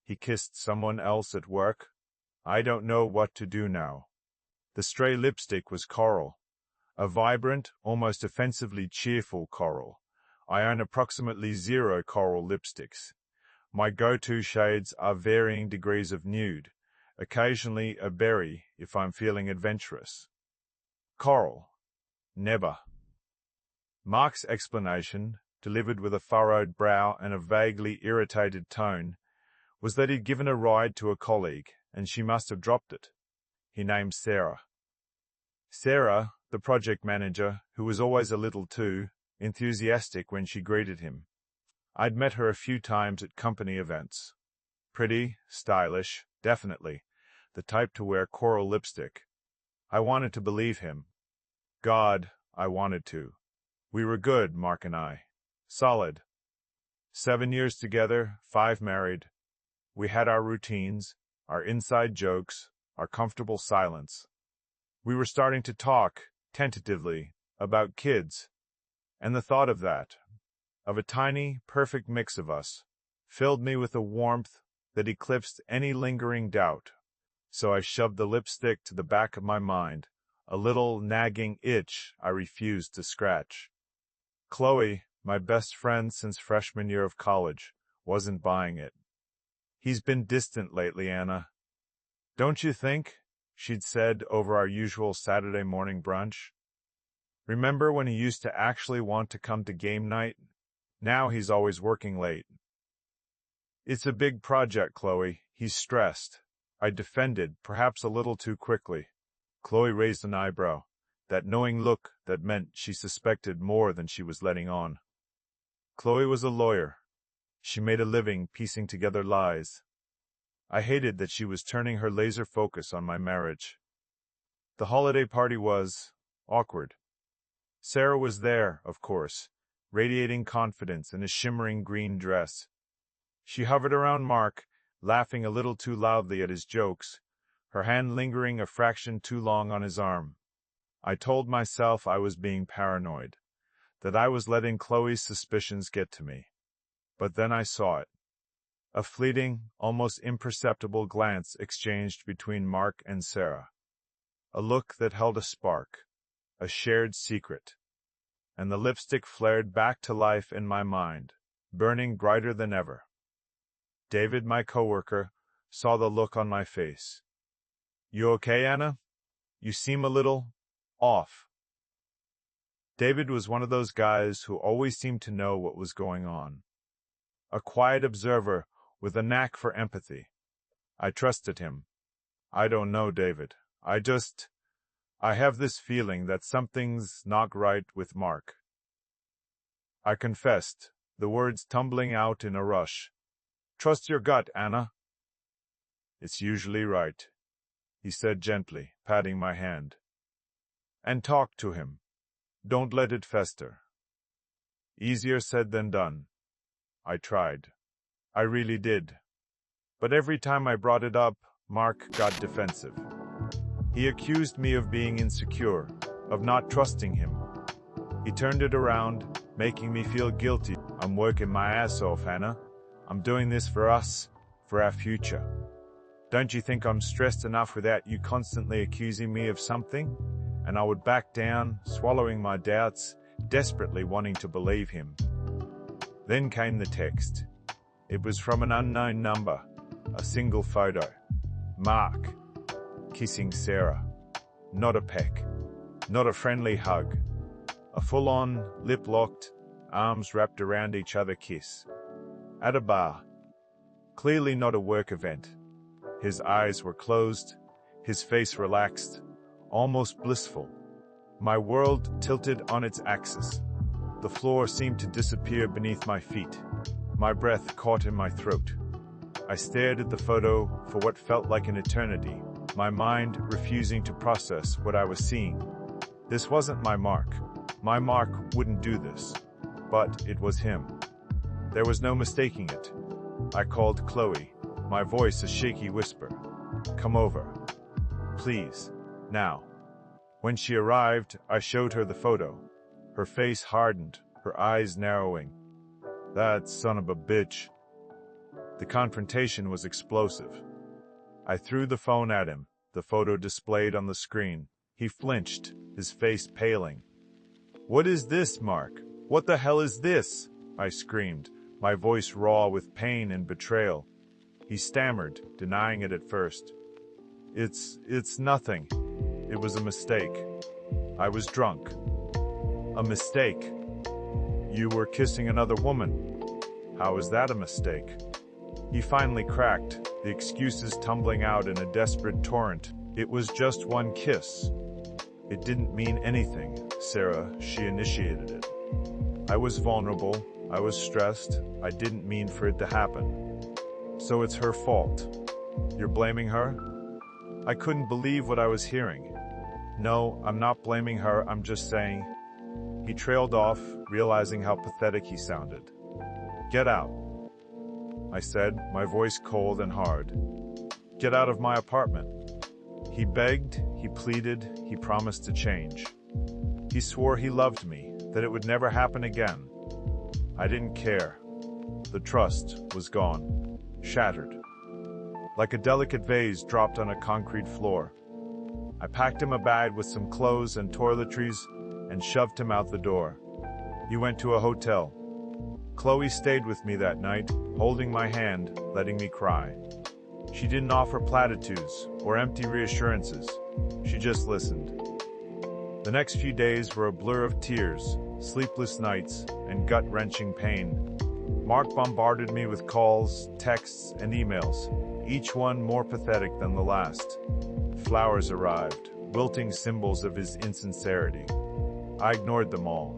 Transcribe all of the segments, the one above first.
He kissed someone else at work. I don't know what to do now. The stray lipstick was coral. A vibrant, almost offensively cheerful coral. I own approximately 0 coral lipsticks. My go-to shades are varying degrees of nude, occasionally a berry if I'm feeling adventurous. Coral. Never. Mark's explanation, delivered with a furrowed brow and a vaguely irritated tone, was that he'd given a ride to a colleague, and she must have dropped it. He named Sarah. Sarah, the project manager, who was always a little too enthusiastic when she greeted him. I'd met her a few times at company events. Pretty, stylish, definitely, the type to wear coral lipstick. I wanted to believe him. God, I wanted to. We were good, Mark and I. Solid. 7 years together, 5 married. We had our routines, our inside jokes, our comfortable silence. We were starting to talk, tentatively, about kids. And the thought of that, of a tiny, perfect mix of us, filled me with a warmth that eclipsed any lingering doubt. So I shoved the lipstick to the back of my mind, a little nagging itch I refused to scratch. Chloe, my best friend since freshman year of college, wasn't buying it. He's been distant lately, Anna. Don't you think? She'd said over our usual Saturday morning brunch. Remember when he used to actually want to come to game night? Now he's always working late. It's a big project, Chloe. He's stressed. I defended, perhaps a little too quickly. Chloe raised an eyebrow, that knowing look that meant she suspected more than she was letting on. Chloe was a lawyer. She made a living piecing together lies. I hated that she was turning her laser focus on my marriage. The holiday party was awkward. Sarah was there, of course, radiating confidence in a shimmering green dress. She hovered around Mark, laughing a little too loudly at his jokes, her hand lingering a fraction too long on his arm. I told myself I was being paranoid, that I was letting Chloe's suspicions get to me. But then I saw it. A fleeting, almost imperceptible glance exchanged between Mark and Sarah. A look that held a spark, a shared secret. And the lipstick flared back to life in my mind, burning brighter than ever. David, my coworker, saw the look on my face. You okay, Anna? You seem a little off. David was one of those guys who always seemed to know what was going on. A quiet observer with a knack for empathy. I trusted him. I don't know, David. I have this feeling that something's not right with Mark. I confessed, the words tumbling out in a rush. Trust your gut, Anna. It's usually right, he said gently, patting my hand. And talk to him. Don't let it fester. Easier said than done. I tried. I really did. But every time I brought it up, Mark got defensive. He accused me of being insecure, of not trusting him. He turned it around, making me feel guilty. I'm working my ass off, Anna. I'm doing this for us, for our future. Don't you think I'm stressed enough without you constantly accusing me of something? And I would back down, swallowing my doubts, desperately wanting to believe him. Then came the text. It was from an unknown number, a single photo. Mark, kissing Sarah. Not a peck. Not a friendly hug. A full-on, lip-locked, arms wrapped around each other kiss. At a bar. Clearly not a work event. His eyes were closed, his face relaxed, almost blissful. My world tilted on its axis. The floor seemed to disappear beneath my feet. My breath caught in my throat. I stared at the photo for what felt like an eternity, my mind refusing to process what I was seeing. This wasn't my Mark. My Mark wouldn't do this. But it was him. There was no mistaking it. I called Chloe, my voice a shaky whisper. Come over. Please. Now. When she arrived, I showed her the photo. Her face hardened, her eyes narrowing. That son of a bitch. The confrontation was explosive. I threw the phone at him, the photo displayed on the screen. He flinched, his face paling. "What is this, Mark? What the hell is this?" I screamed, my voice raw with pain and betrayal. He stammered, denying it at first. It's nothing. It was a mistake. I was drunk. A mistake. You were kissing another woman. How is that a mistake? He finally cracked, the excuses tumbling out in a desperate torrent. It was just one kiss. It didn't mean anything, Sarah. She initiated it. I was vulnerable. I was stressed. I didn't mean for it to happen. So it's her fault. You're blaming her? I couldn't believe what I was hearing. No, I'm not blaming her. I'm just saying. He trailed off, realizing how pathetic he sounded. Get out, I said, my voice cold and hard. Get out of my apartment. He begged, he pleaded, he promised to change. He swore he loved me, that it would never happen again. I didn't care. The trust was gone, shattered. Like a delicate vase dropped on a concrete floor. I packed him a bag with some clothes and toiletries and shoved him out the door. He went to a hotel. Chloe stayed with me that night, holding my hand, letting me cry. She didn't offer platitudes or empty reassurances. She just listened. The next few days were a blur of tears, sleepless nights, and gut-wrenching pain. Mark bombarded me with calls, texts, and emails, each one more pathetic than the last. Flowers arrived, wilting symbols of his insincerity. I ignored them all.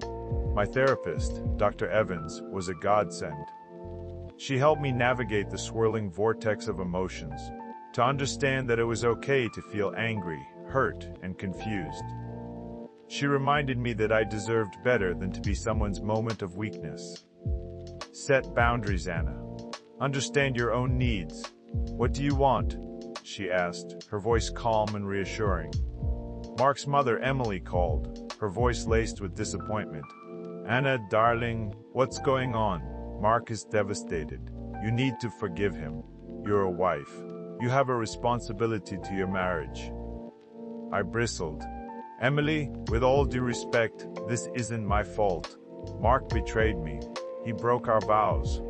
My therapist, Dr. Evans, was a godsend. She helped me navigate the swirling vortex of emotions, to understand that it was okay to feel angry, hurt, and confused. She reminded me that I deserved better than to be someone's moment of weakness. Set boundaries, Anna. Understand your own needs. What do you want? She asked, her voice calm and reassuring. Mark's mother, Emily, called, her voice laced with disappointment. Anna, darling, what's going on? Mark is devastated. You need to forgive him. You're a wife. You have a responsibility to your marriage. I bristled. Emily, with all due respect, this isn't my fault. Mark betrayed me. He broke our vows.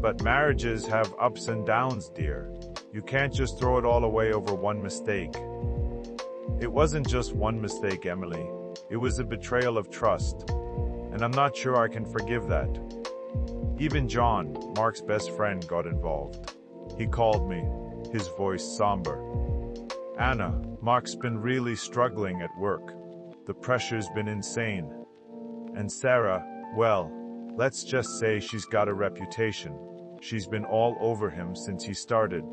But marriages have ups and downs, dear. You can't just throw it all away over one mistake. It wasn't just one mistake, Emily. It was a betrayal of trust. And I'm not sure I can forgive that. Even John, Mark's best friend, got involved. He called me, his voice somber. Anna, Mark's been really struggling at work. The pressure's been insane. And Sarah, well, let's just say she's got a reputation. She's been all over him since he started.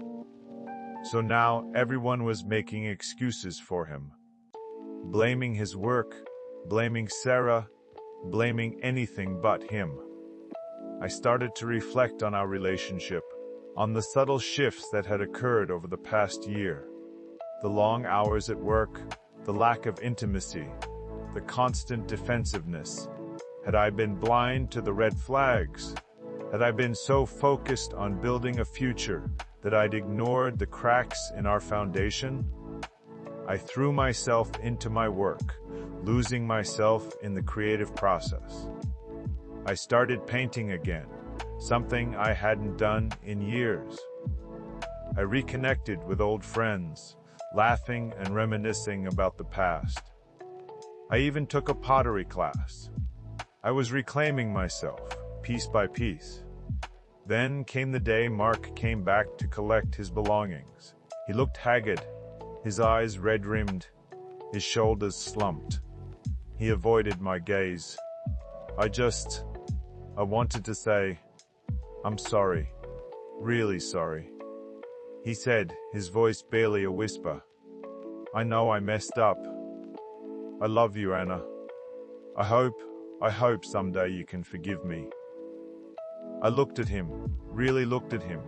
So now everyone was making excuses for him. Blaming his work, blaming Sarah, blaming anything but him. I started to reflect on our relationship, on the subtle shifts that had occurred over the past year. The long hours at work, the lack of intimacy, the constant defensiveness. Had I been blind to the red flags? Had I been so focused on building a future that I'd ignored the cracks in our foundation? I threw myself into my work, losing myself in the creative process. I started painting again, something I hadn't done in years. I reconnected with old friends, laughing and reminiscing about the past. I even took a pottery class. I was reclaiming myself, piece by piece. Then came the day Mark came back to collect his belongings. He looked haggard, his eyes red-rimmed, his shoulders slumped. He avoided my gaze. I wanted to say, I'm sorry, really sorry. He said, his voice barely a whisper. I know I messed up. I love you, Anna. I hope someday you can forgive me. I looked at him, really looked at him,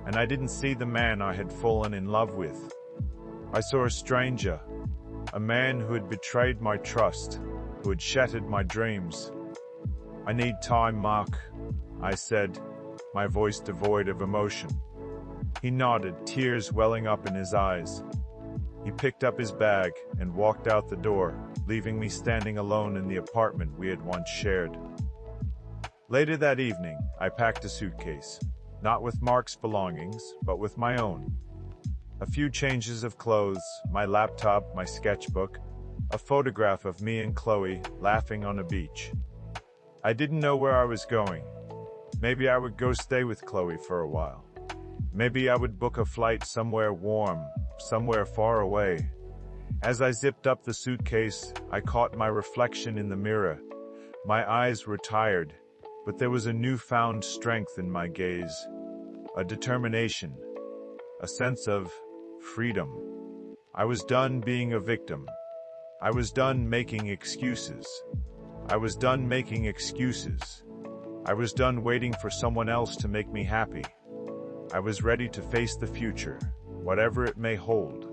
and I didn't see the man I had fallen in love with. I saw a stranger, a man who had betrayed my trust, who had shattered my dreams. I need time, Mark, I said. my voice devoid of emotion. He nodded, tears welling up in his eyes. He picked up his bag and walked out the door, leaving me standing alone in the apartment we had once shared. Later that evening, I packed a suitcase, not with Mark's belongings, but with my own. A few changes of clothes, my laptop, my sketchbook, a photograph of me and Chloe laughing on a beach. I didn't know where I was going. Maybe I would go stay with Chloe for a while. Maybe I would book a flight somewhere warm, somewhere far away. As I zipped up the suitcase, I caught my reflection in the mirror. My eyes were tired, but there was a newfound strength in my gaze, a determination, a sense of freedom. I was done being a victim. I was done making excuses. I was done making excuses. I was done waiting for someone else to make me happy. I was ready to face the future, whatever it may hold.